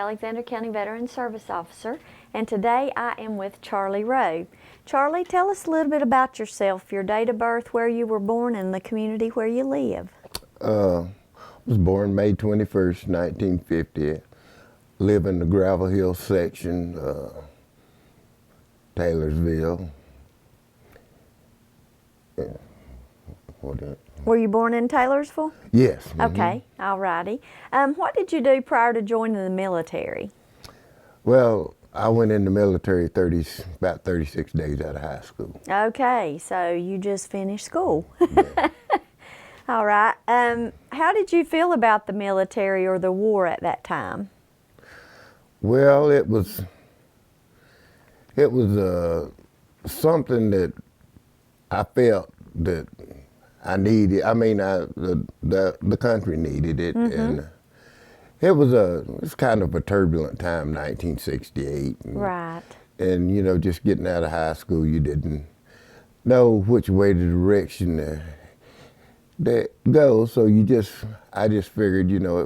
Alexander County Veteran Service Officer, and today I am with Charlie Rowe. Charlie, tell us a little bit about yourself, your date of birth, where you were born, and the community where you live. I was born May 21st, 1950. Live in the Gravel Hill section, Taylorsville. Yeah. Were you born in Taylorsville? Yes. Okay, all righty. What did you do prior to joining the military? Well, I went in the military about 36 days out of high school. Okay, so you just finished school. Yeah. All right. How did you feel about the military or the war at that time? Well, it was something that I felt that I needed. I mean, the country needed it, and it's kind of a turbulent time, 1968. Right. And you know, just getting out of high school, you didn't know which way the direction that go. So I just figured, you know,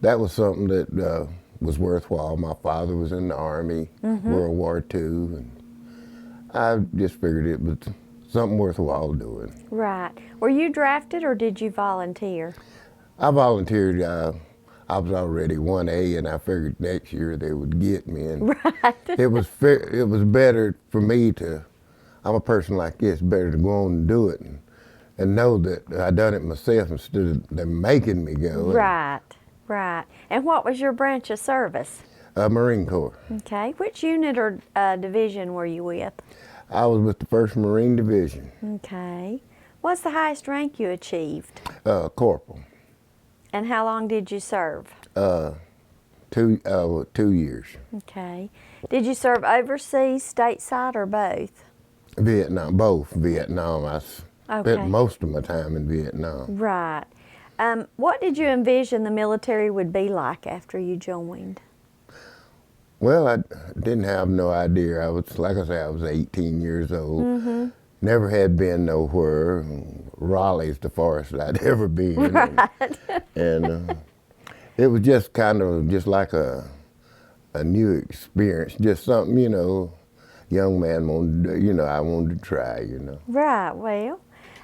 that was something that was worthwhile. My father was in the Army, World War II, and I just figured it was something worthwhile doing. Right. Were you drafted or did you volunteer? I volunteered. I was already 1A, and I figured next year they would get me. And right. It was better for me to. I'm a person like this. Better to go on and do it, and know that I done it myself instead of them making me go. Right. Right. And what was your branch of service? Marine Corps. Okay. Which unit or division were you with? I was with the 1st Marine Division. Okay. What's the highest rank you achieved? Corporal. And how long did you serve? 2 years. Okay. Did you serve overseas, stateside, or both? Vietnam, both. Vietnam. I spent most of my time in Vietnam. Right. What did you envision the military would be like after you joined? Well, I didn't have no idea. Like I say, I was 18 years old. Never had been nowhere. Raleigh's the farthest I'd ever been. Right. And it was just kind of just like a new experience, just something, you know, young man wanted to do, you know, I wanted to try, you know. Right. Well,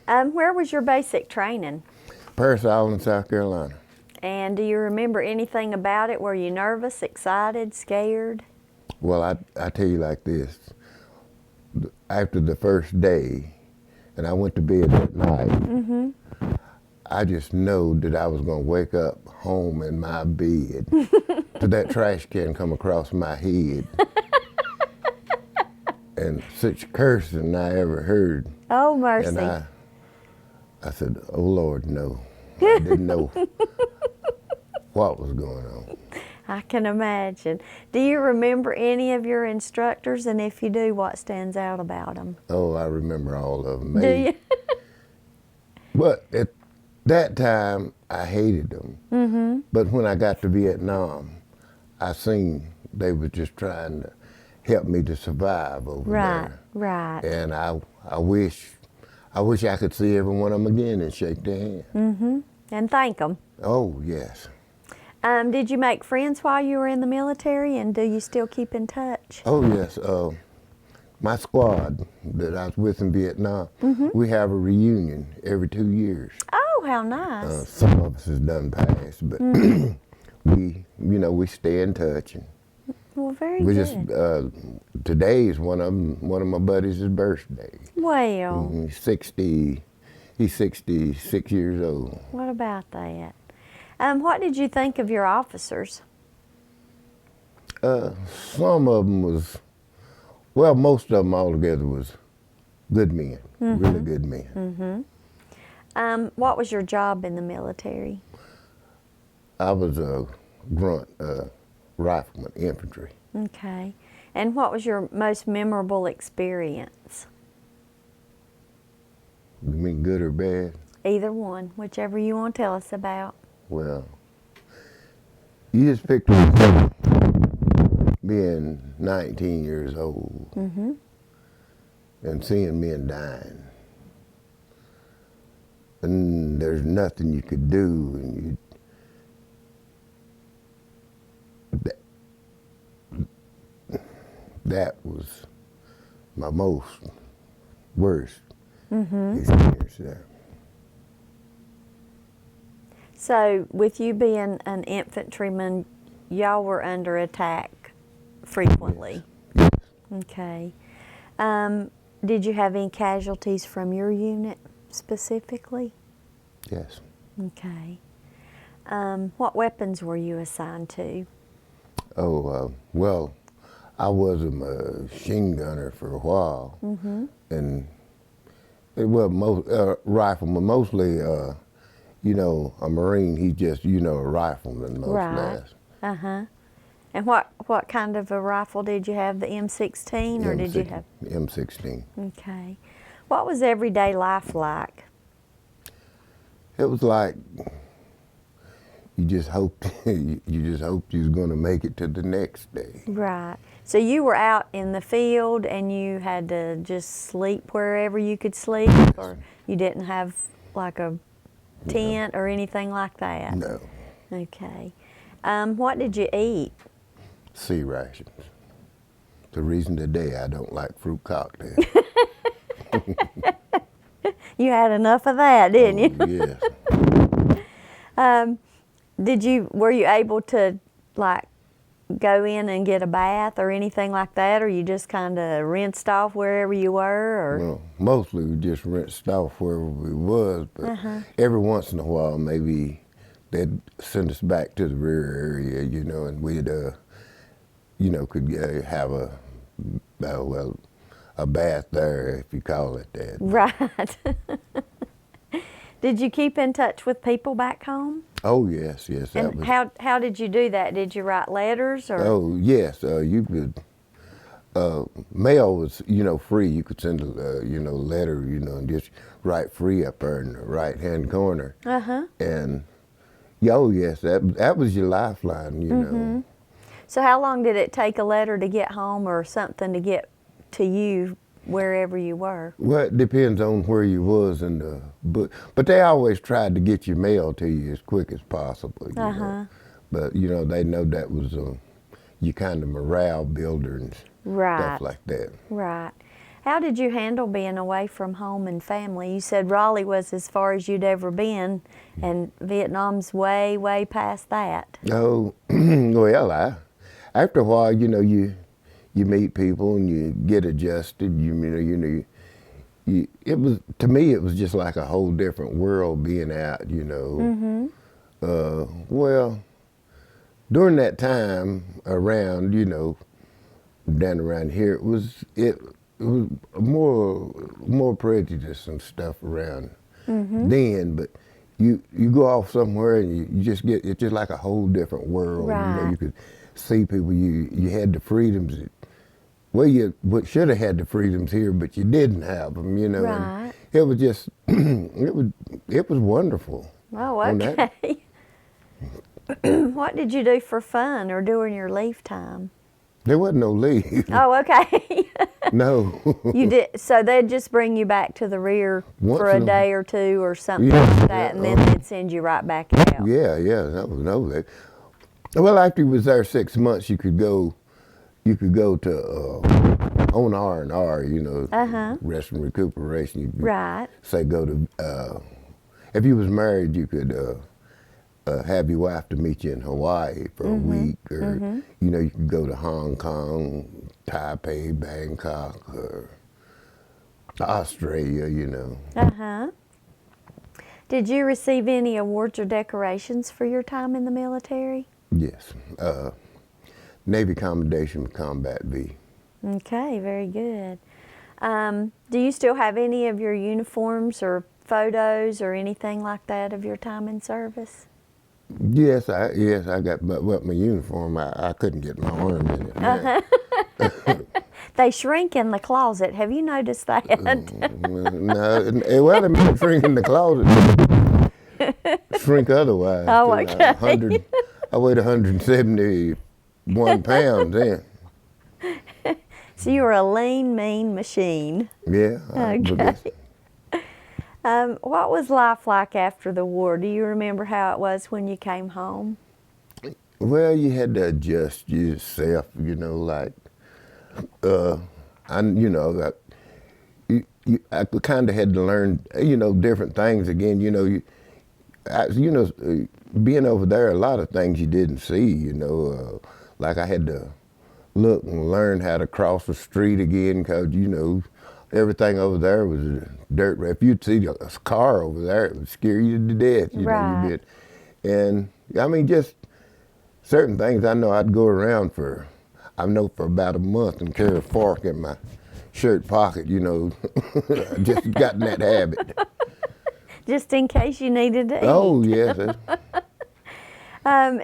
where was your basic training? Parris Island, South Carolina. And do you remember anything about it? Were you nervous, excited, scared? Well, I tell you like this. After the first day, and I went to bed at night, I just know that I was going to wake up home in my bed to that trash can come across my head. And such cursing I ever heard. Oh, mercy. And I said, oh, Lord, no. I didn't know what was going on. I can imagine. Do you remember any of your instructors? And if you do, what stands out about them? Oh, I remember all of them. Do you? But at that time, I hated them. But when I got to Vietnam, I seen they were just trying to help me to survive over there. Right. And I wish I could see every one of them again and shake their hand. And thank them. Oh, yes. Did you make friends while you were in the military, and do you still keep in touch? Oh, yes. My squad that I was with in Vietnam, we have a reunion every 2 years. Oh, how nice. Some of us has done past, but we stay in touch. And well, very good. Today is one of my buddies' birthday. Well. He's 66 years old. What about that? What did you think of your officers? Some of them most of them altogether was good men, really good men. What was your job in the military? I was a grunt rifleman, infantry. Okay. And what was your most memorable experience? You mean good or bad? Either one, whichever you want to tell us about. Well, you just picture yourself being 19 years old and seeing men dying. And there's nothing you could do, and that was my most worst experience there. So, with you being an infantryman, y'all were under attack frequently. Yes. Okay. Did you have any casualties from your unit specifically? Yes. Okay. What weapons were you assigned to? Oh, well, I was a machine gunner for a while, and it was rifleman, mostly, you know, a Marine. He's just, you know, a rifleman most Right. less. And what kind of a rifle did you have? The M16, or did you have? M16. Okay. What was everyday life like? It was like you just hoped you just hoped you was going to make it to the next day. Right. So you were out in the field and you had to just sleep wherever you could sleep, or you didn't have like a tent or anything like that? No. Okay. What did you eat? Sea rations. The reason today I don't like fruit cocktails. You had enough of that, didn't you? Yes. Were you able to like go in and get a bath or anything like that, or you just kind of rinsed off wherever you were? Or? Well, mostly we just rinsed off wherever we was, but every once in a while maybe they'd send us back to the rear area, you know, and we'd, you know, could have a bath there, if you call it that. Right. Did you keep in touch with people back home? Oh yes, yes. That And was, how did you do that? Did you write letters, or? oh yes, you could. Mail was, you know, free. You could send a, you know, letter, you know, and just write free up there in the right-hand corner. And oh yes, that was your lifeline, you know. So how long did it take a letter to get home, or something to get to you wherever you were? Well, it depends on where you was in the book, but they always tried to get your mail to you as quick as possible. You know? But you know, they know that was your kind of morale builder and stuff like that. Right. How did you handle being away from home and family? You said Raleigh was as far as you'd ever been, and Vietnam's way, way past that. Oh, well, after a while, you know, you meet people and you get adjusted. It was, to me, it was just like a whole different world being out, you know. Well, during that time around, you know, down around here, it was more prejudice and stuff around then, but you go off somewhere and you just get, it's just like a whole different world. Right. You know, you could see people, you had the freedoms well, you should have had the freedoms here, but you didn't have them, you know. Right. And it was just, it was wonderful. Oh, okay. What did you do for fun or during your leave time? There wasn't no leave. Oh, okay. No. You did, so they'd just bring you back to the rear for a day or two or something like that, and then they'd send you right back out. Yeah, that was no leave. Well, after you was there 6 months, you could go to on R&R, you know, rest and recuperation. You could say go to, if you was married, you could have your wife to meet you in Hawaii for a week, or you know, you could go to Hong Kong, Taipei, Bangkok, or Australia, you know. Did you receive any awards or decorations for your time in the military? Yes. Navy Commendation with Combat V. Okay, very good. Do you still have any of your uniforms or photos or anything like that of your time in service? Yes, I got my uniform. I couldn't get my arm in it. They shrink in the closet. Have you noticed that? No, well, they might shrink in the closet. Shrink otherwise. Oh, okay. I weighed 171 pounds then. So you were a lean, mean machine. Yeah. Okay. What was life like after the war? Do you remember how it was when you came home? Well, you had to adjust yourself, you know, like I kind of had to learn, different things again. Being over there, a lot of things you didn't see. Like I had to look and learn how to cross the street again, because everything over there was a dirt road. If you'd see a car over there, it would scare you to death. Right. And I mean, just certain things. I know I'd go around for about a month and carry a fork in my shirt pocket. I just got in that habit. Just in case you needed to eat. Oh yes.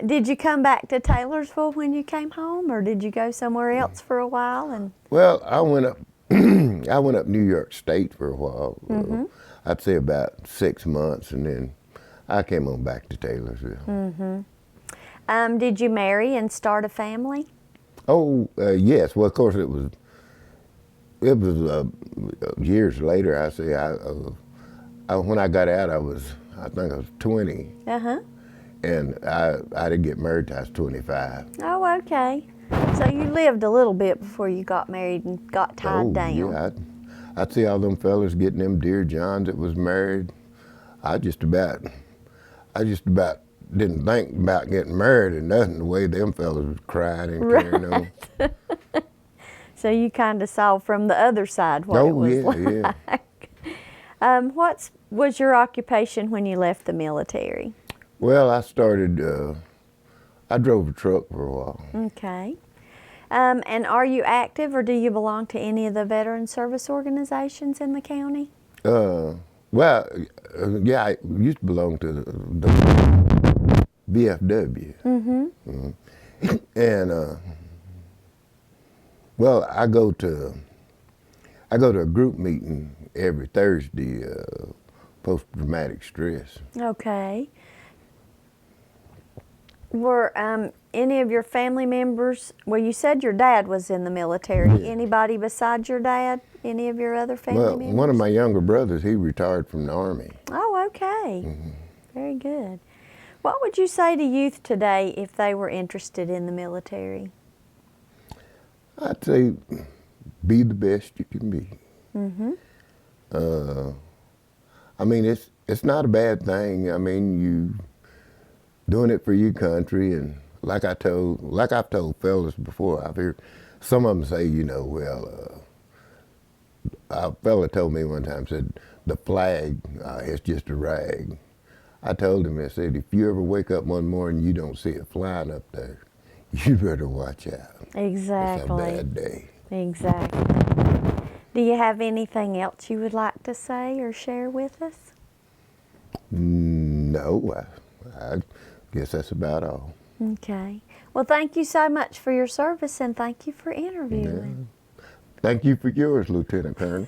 Did you come back to Taylorsville when you came home, or did you go somewhere else for a while? And Well, I went up. I went up New York State for a while. I'd say about 6 months, and then I came on back to Taylorsville. Did you marry and start a family? Oh yes. Well, of course it was. It was years later. I say when I got out, I think I was 20. And I didn't get married till I was 25. Oh, okay. So you lived a little bit before you got married and got tied down. Yeah, I'd see all them fellas getting them dear Johns that was married. I just about didn't think about getting married or nothing, the way them fellas was crying and carrying on. So you kind of saw from the other side what it was like. Yeah. What was your occupation when you left the military? Well, I drove a truck for a while. Okay. And are you active, or do you belong to any of the veteran service organizations in the county? Well, yeah, I used to belong to the VFW. And well, I go to a group meeting every Thursday, post-traumatic stress. Okay. Were any of your family members, well, you said your dad was in the military. Yeah. Anybody besides your dad? Any of your other family members? One of my younger brothers, he retired from the Army. Oh, okay. Very good. What would you say to youth today if they were interested in the military? I'd say be the best you can be. I mean, it's not a bad thing. I mean, you doing it for your country, and like I've told fellas before, I've heard some of them say, a fella told me one time, said, the flag is just a rag. I told him, I said, if you ever wake up one morning and you don't see it flying up there, you better watch out. Exactly. It's a bad day. Exactly. Do you have anything else you would like to say or share with us? No, I guess that's about all. Okay. Well, thank you so much for your service, and thank you for interviewing. Yeah. Thank you for yours, Lieutenant Colonel.